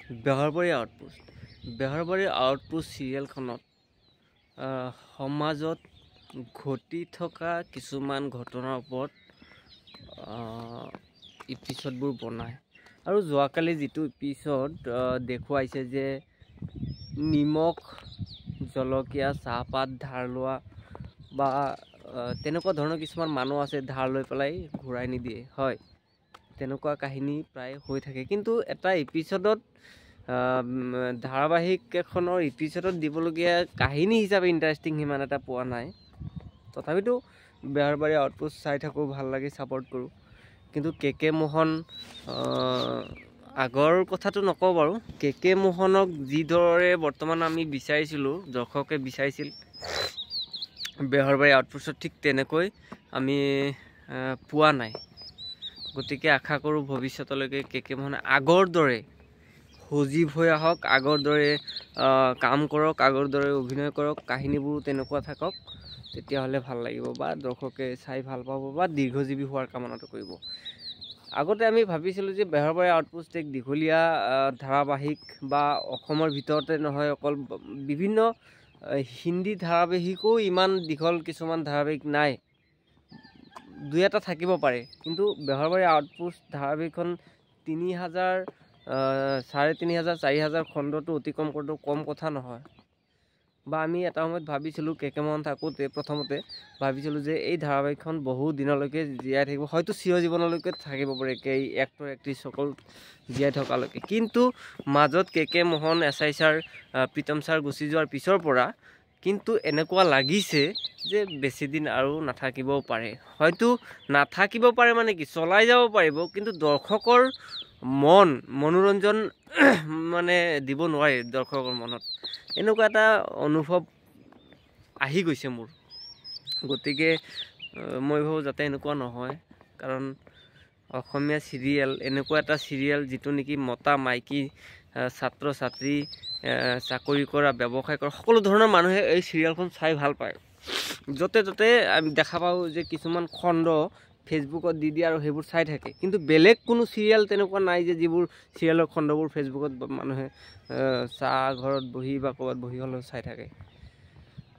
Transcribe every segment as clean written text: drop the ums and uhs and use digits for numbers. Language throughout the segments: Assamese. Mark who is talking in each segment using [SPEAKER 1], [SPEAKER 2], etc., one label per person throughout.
[SPEAKER 1] বেহৰবাৰী আউটপোষ্ট চিৰিয়েলখনত সমাজত ঘটি থকা কিছুমান ঘটনাৰ ওপৰত এপিছডবোৰ বনায় আৰু যোৱাকালি যিটো এপিছড দেখুৱাইছে যে নিমখ জলকীয়া চাহপাত ধাৰ লোৱা বা তেনেকুৱা ধৰণৰ কিছুমান মানুহ আছে ধাৰ লৈ পেলাই ঘূৰাই নিদিয়ে হয় তেনেকুৱা কাহিনী প্ৰায় হৈ থাকে কিন্তু এটা এপিছডত ধাৰাবাহিক এখনৰ এপিছডত দিবলগীয়া কাহিনী হিচাপে ইণ্টাৰেষ্টিং সিমান এটা পোৱা নাই তথাপিতো বেহৰবাৰী আউটপোষ্ট চাই থাকোঁ ভাল লাগে ছাপোৰ্ট কৰোঁ কিন্তু কে মোহন আগৰ কথাটো নকওঁ বাৰু কে মোহনক যিদৰে বৰ্তমান আমি বিচাৰিছিলোঁ দৰ্শকে বিচাৰিছিল বেহৰবাৰী আউটপোষ্টত ঠিক তেনেকৈ আমি পোৱা নাই গতিকে আশা কৰোঁ ভৱিষ্যতলৈকে কে মোহনে আগৰ দৰে সজীৱ হৈ আহক আগৰ দৰে কাম কৰক আগৰ দৰে অভিনয় কৰক কাহিনীবোৰো তেনেকুৱা থাকক তেতিয়াহ'লে ভাল লাগিব বা দৰ্শকে চাই ভাল পাব বা দীৰ্ঘজীৱী হোৱাৰ কামনাটো কৰিব আগতে আমি ভাবিছিলোঁ যে বেহৰবাৰী আউটপোষ্ট এক দীঘলীয়া ধাৰাবাহিক বা অসমৰ ভিতৰতে নহয় অকল বিভিন্ন হিন্দী ধাৰাবাহিকো ইমান দীঘল কিছুমান ধাৰাবাহিক নাই দুই এটা থাকিব পাৰে কিন্তু বেহৰবাৰী আউটপোষ্ট ধাৰাবাহিকখন ৩,০০০ ৩,৫০০ ৪,০০০ খণ্ডটো অতিক্ৰম কৰাটো কম কথা নহয় বা আমি এটা সময়ত ভাবিছিলোঁ কে মোহন থাকোঁতে প্ৰথমতে ভাবিছিলোঁ যে এই ধাৰাবাহিকখন বহু দিনলৈকে জীয়াই থাকিব হয়তো চিৰজীৱনলৈকে থাকিব পাৰে এই এক্টৰ এক্ট্ৰেছসকল জীয়াই থকালৈকে কিন্তু মাজত K Mohan SI sir Pritam sir গুচি যোৱাৰ পিছৰ পৰা কিন্তু এনেকুৱা লাগিছে যে বেছিদিন আৰু নাথাকিবও পাৰে হয়তো নাথাকিব পাৰে মানে কি চলাই যাব পাৰিব কিন্তু দৰ্শকৰ মনোৰঞ্জন মানে দিব নোৱাৰে দৰ্শকৰ মনত এনেকুৱা এটা অনুভৱ আহি গৈছে মোৰ গতিকে মই ভাবোঁ যাতে এনেকুৱা নহয় কাৰণ অসমীয়া চিৰিয়েল এনেকুৱা এটা চিৰিয়েল যিটো নেকি মতা মাইকী ছাত্ৰ ছাত্ৰী চাকৰি কৰা ব্যৱসায় কৰা সকলো ধৰণৰ মানুহে এই চিৰিয়েলখন চাই ভাল পায় য'তে ত'তে আমি দেখা পাওঁ যে কিছুমান খণ্ড ফেচবুকত দি দিয়ে আৰু সেইবোৰ চাই থাকে কিন্তু বেলেগ কোনো চিৰিয়েল তেনেকুৱা নাই যে যিবোৰ চিৰিয়েলৰ খণ্ডবোৰ ফেচবুকত মানুহে চাহ ঘৰত বহি বা ক'ৰবাত বহি হ'লেও চাই থাকে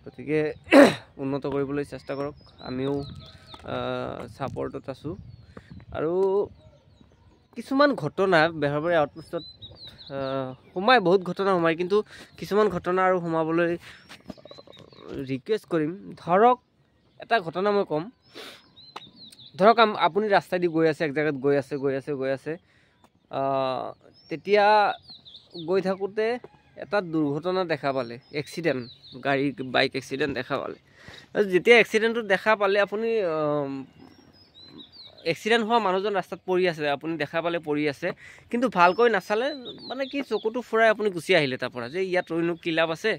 [SPEAKER 1] গতিকে উন্নত কৰিবলৈ চেষ্টা কৰক আমিও ছাপৰ্টত আছোঁ আৰু কিছুমান ঘটনা বেহৰবাৰী আউটপোষ্টত সোমায় বহুত ঘটনা সোমায় কিন্তু কিছুমান ঘটনা আৰু সোমাবলৈ ৰিকুৱেষ্ট কৰিম ধৰক এটা ঘটনা মই ক'ম ধৰক আপুনি ৰাস্তাইদি গৈ আছে এক জেগাত গৈ আছে তেতিয়া গৈ থাকোঁতে এটা দুৰ্ঘটনা দেখা পালে এক্সিডেণ্ট বাইক এক্সিডেণ্ট দেখা পালে যেতিয়া এক্সিডেণ্টটো দেখা পালে আপুনি এক্সিডেণ্ট হোৱা মানুহজন ৰাস্তাত পৰি আছে আপুনি দেখা পালে পৰি আছে কিন্তু ভালকৈ নাচালে মানে কি চকুটো ফুৰাই আপুনি গুচি আহিলে তাৰ পৰা যে ইয়াত ৰৈনো কি লাভ আছে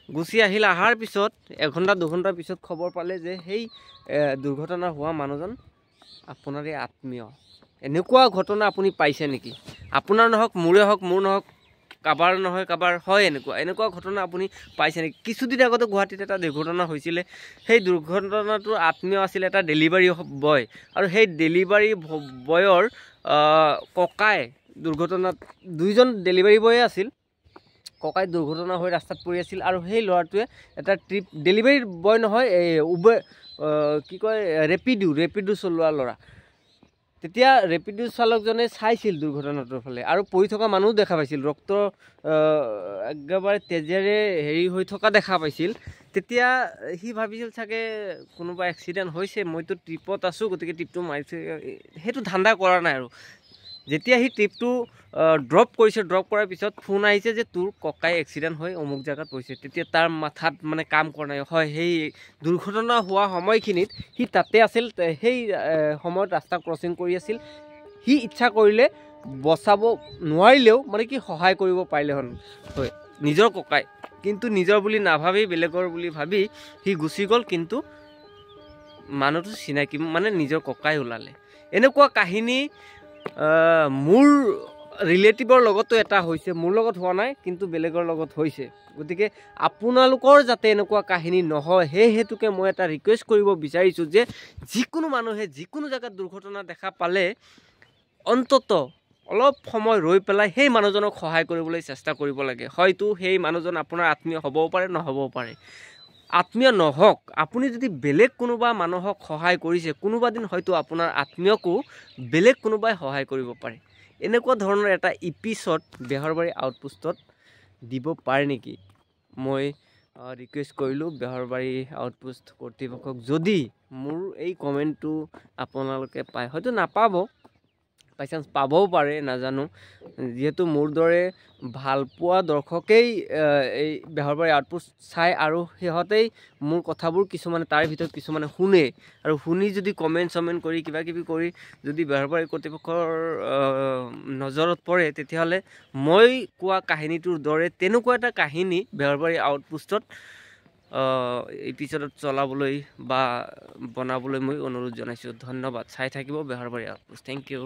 [SPEAKER 1] গুচি আহিলে অহাৰ পিছত এঘণ্টা দুঘণ্টাৰ পিছত খবৰ পালে যে সেই দুৰ্ঘটনা হোৱা মানুহজন আপোনাৰে আত্মীয় এনেকুৱা ঘটনা আপুনি পাইছে নেকি আপোনাৰ নহওক মোৰে হওক মোৰ নহওক কাবাৰ নহয় কাবাৰ হয় এনেকুৱা ঘটনা আপুনি পাইছে নেকি কিছুদিন আগতে গুৱাহাটীত এটা দুৰ্ঘটনা হৈছিলে সেই দুৰ্ঘটনাটোৰ আত্মীয় আছিলে এটা ডেলিভাৰী বয় আৰু সেই ডেলিভাৰী বয়ৰ ককাই দুৰ্ঘটনাত দুইজন ডেলিভাৰী বয়ে আছিল ককাই দুৰ্ঘটনা হৈ ৰাস্তাত পৰি আছিল আৰু সেই ল'ৰাটোৱে এটা ট্ৰিপ ডেলিভাৰী বয় নহয় এই কি কয় ৰেপিডো চলোৱা ল'ৰা তেতিয়া ৰেপিডো চালকজনে চাইছিল দুৰ্ঘটনাটোৰ ফালে আৰু পৰি থকা মানুহ দেখা পাইছিল ৰক্ত একেবাৰে তেজেৰে হেৰি হৈ থকা দেখা পাইছিল তেতিয়া সি ভাবিছিল চাগে কোনোবা এক্সিডেণ্ট হৈছে মইতো ট্ৰিপত আছোঁ গতিকে ট্ৰিপটো মাৰিছে সেইটো ধান্দা কৰা নাই আৰু যেতিয়া সি ট্ৰিপটো ড্ৰপ কৰাৰ পিছত ফোন আহিছে যে তোৰ ককাই এক্সিডেণ্ট হৈ অমুক জেগাত পৰিছে তেতিয়া তাৰ মাথাত মানে কাম কৰা নাই হয় সেই দুৰ্ঘটনা হোৱা সময়খিনিত সি তাতে আছিল সেই সময়ত ৰাস্তা ক্ৰচিং কৰি আছিল সি ইচ্ছা কৰিলে বচাব নোৱাৰিলেও মানে কি সহায় কৰিব পাৰিলে হয় নিজৰ ককাই কিন্তু নিজৰ বুলি নাভাবি বেলেগৰ বুলি ভাবি সি গুচি গ'ল কিন্তু মানুহটো চিনাকি মানে নিজৰ ককাই ওলালে এনেকুৱা কাহিনী মোৰ ৰিলেটিভৰ লগতো এটা হৈছে মোৰ লগত হোৱা নাই কিন্তু বেলেগৰ লগত হৈছে গতিকে আপোনালোকৰ যাতে এনেকুৱা কাহিনী নহয় সেই হেতুকে মই এটা ৰিকুৱেষ্ট কৰিব বিচাৰিছোঁ যে যিকোনো মানুহে যিকোনো জেগাত দুৰ্ঘটনা দেখা পালে অন্তত অলপ সময় ৰৈ পেলাই সেই মানুহজনক সহায় কৰিবলৈ চেষ্টা কৰিব লাগে। হয়তো সেই মানুহজন আপোনাৰ আত্মীয় হ'বও পাৰে, নহ'বও পাৰে। আত্মীয় নহওক, আপুনি যদি বেলেগ কোনোবা মানুহক সহায় কৰিছে, কোনোবা দিন হয়তো আপোনাৰ আত্মীয়কো বেলেগ কোনোবাই সহায় কৰিব পাৰে। এনেকুৱা ধৰণৰ এটা এপিছড বেহৰবাৰী আউটপোষ্টত দিব পাৰে নেকি? মই ৰিকুৱেষ্ট কৰিলোঁ বেহৰবাৰী আউটপোষ্ট কৰ্তৃপক্ষক, যদি মোৰ এই কমেণ্টটো আপোনালোকে পায়, হয়তো নাপাব, বাই চান্স পাবও পাৰে, নাজানো। যিহেতু মোৰ দৰে ভালপোৱা দৰ্শকেই এই বেহৰবাৰী আউটপোষ্ট চায় আৰু সিহঁতেই মোৰ কথাবোৰ কিছুমানে তাৰে ভিতৰত কিছুমানে শুনে, আৰু শুনি যদি কমেণ্ট চমেণ্ট কৰি কিবা কিবি কৰি যদি বেহৰবাৰী কৰ্তৃপক্ষৰ নজৰত পৰে, তেতিয়াহ'লে মই কোৱা কাহিনীটোৰ দৰে তেনেকুৱা এটা কাহিনী বেহৰবাৰী আউটপোষ্টত এপিছডত চলাবলৈ বা বনাবলৈ মই অনুৰোধ জনাইছোঁ। ধন্যবাদ। চাই থাকিব বেহৰবাৰী আউটপোষ্ট। Thank U.